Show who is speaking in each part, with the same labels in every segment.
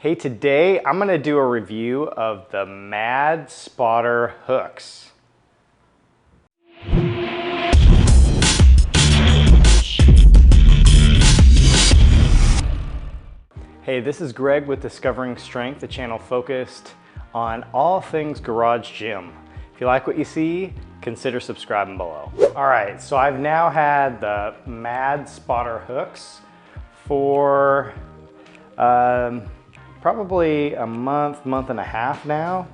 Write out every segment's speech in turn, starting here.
Speaker 1: Hey, today I'm gonna do a review of the Mad Spotter hooks. Hey, this is Greg with Discovering Strength, the channel focused on all things garage gym. If you like what you see, consider subscribing below. All right, so I've now had the Mad Spotter hooks for probably a month and a half now,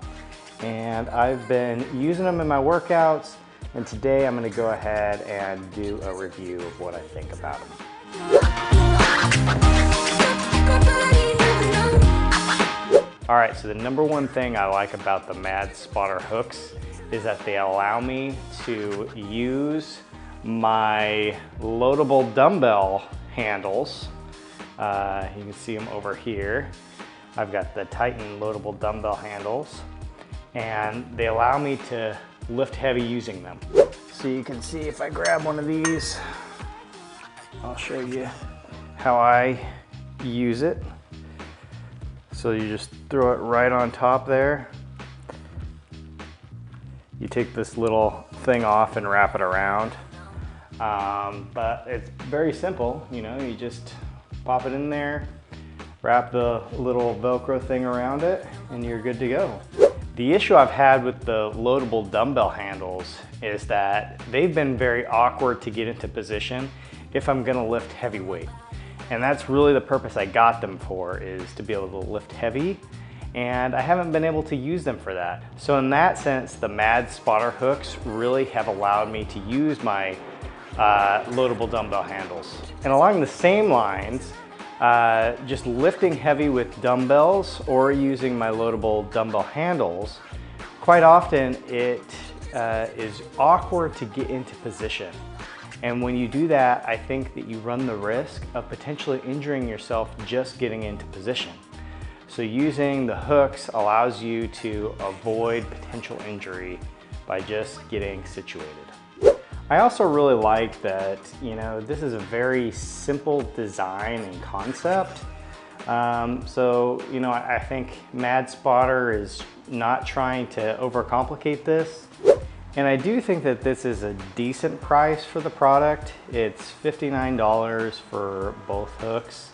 Speaker 1: and I've been using them in my workouts, and today I'm going to go ahead and do a review of what I think about them. All right, so the number one thing I like about the Mad Spotter hooks is that they allow me to use my loadable dumbbell handles. You can see them over here. I've got the Titan loadable dumbbell handles, and they allow me to lift heavy using them. So you can see if I grab one of these, I'll show you how I use it. So you just throw it right on top there. You take this little thing off and wrap it around. But it's very simple, you know, you just pop it in there, wrap the little Velcro thing around it, and you're good to go. The issue I've had with the loadable dumbbell handles is that they've been very awkward to get into position if I'm gonna lift heavy weight. And that's really the purpose I got them for, is to be able to lift heavy, and I haven't been able to use them for that. So in that sense, the Mad Spotter hooks really have allowed me to use my loadable dumbbell handles. And along the same lines, just lifting heavy with dumbbells or using my loadable dumbbell handles, quite often it is awkward to get into position. And when you do that, I think that you run the risk of potentially injuring yourself just getting into position. So using the hooks allows you to avoid potential injury by just getting situated. I also really like that, you know, this is a very simple design and concept. So, you know, I think Mad Spotter is not trying to overcomplicate this. And I do think that this is a decent price for the product. It's $59 for both hooks.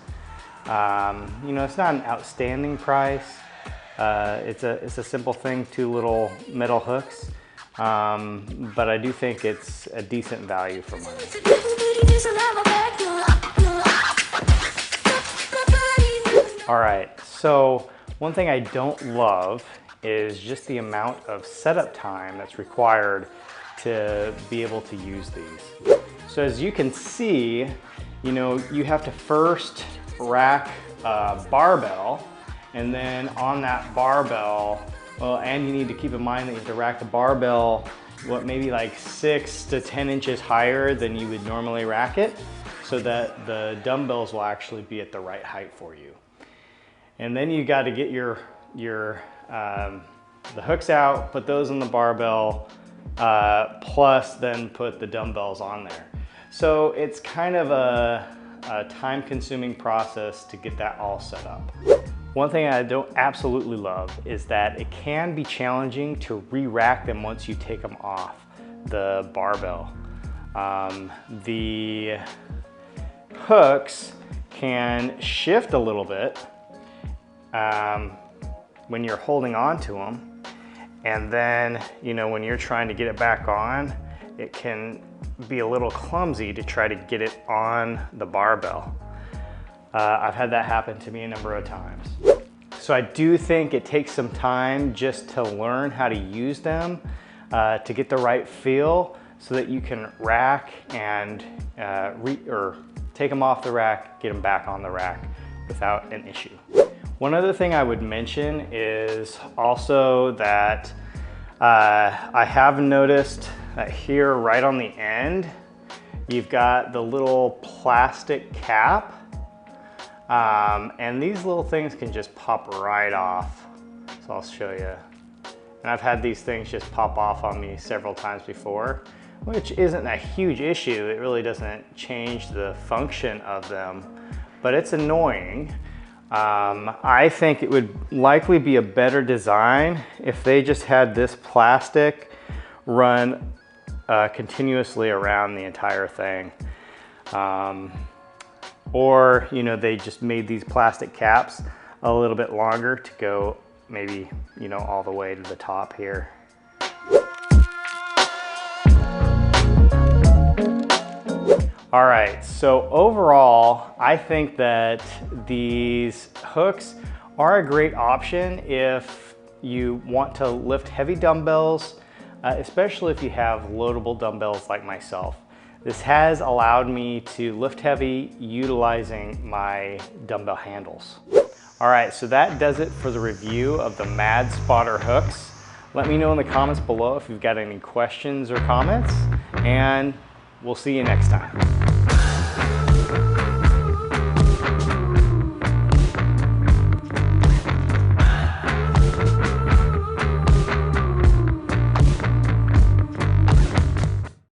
Speaker 1: You know, it's not an outstanding price. It's a simple thing, 2 little metal hooks. But I do think it's a decent value for money. All right, so one thing I don't love is just the amount of setup time that's required to be able to use these. So as you can see, you know, you have to first rack a barbell, and then on that barbell, well, and you need to keep in mind that you have to rack the barbell, what, maybe like 6 to 10 inches higher than you would normally rack it, so that the dumbbells will actually be at the right height for you. And then you got to get the hooks out, put those on the barbell, plus then put the dumbbells on there. So it's kind of a time-consuming process to get that all set up. One thing I don't absolutely love is that it can be challenging to re-rack them once you take them off the barbell. The hooks can shift a little bit when you're holding on to them, and then, you know, when you're trying to get it back on, it can be a little clumsy to try to get it on the barbell. I've had that happen to me a number of times. So I do think it takes some time just to learn how to use them, to get the right feel, so that you can rack and or take them off the rack, get them back on the rack without an issue. One other thing I would mention is also that I have noticed that here right on the end, you've got the little plastic cap, and these little things can just pop right off. So I'll show you. And I've had these things just pop off on me several times before, which isn't a huge issue. It really doesn't change the function of them, but it's annoying. I think it would likely be a better design if they just had this plastic run continuously around the entire thing. Or, you know, they just made these plastic caps a little bit longer to go maybe, you know, all the way to the top here. All right, so overall, I think that these hooks are a great option if you want to lift heavy dumbbells, especially if you have loadable dumbbells like myself. This has allowed me to lift heavy utilizing my dumbbell handles. All right, so that does it for the review of the Mad Spotter hooks. Let me know in the comments below if you've got any questions or comments, and we'll see you next time.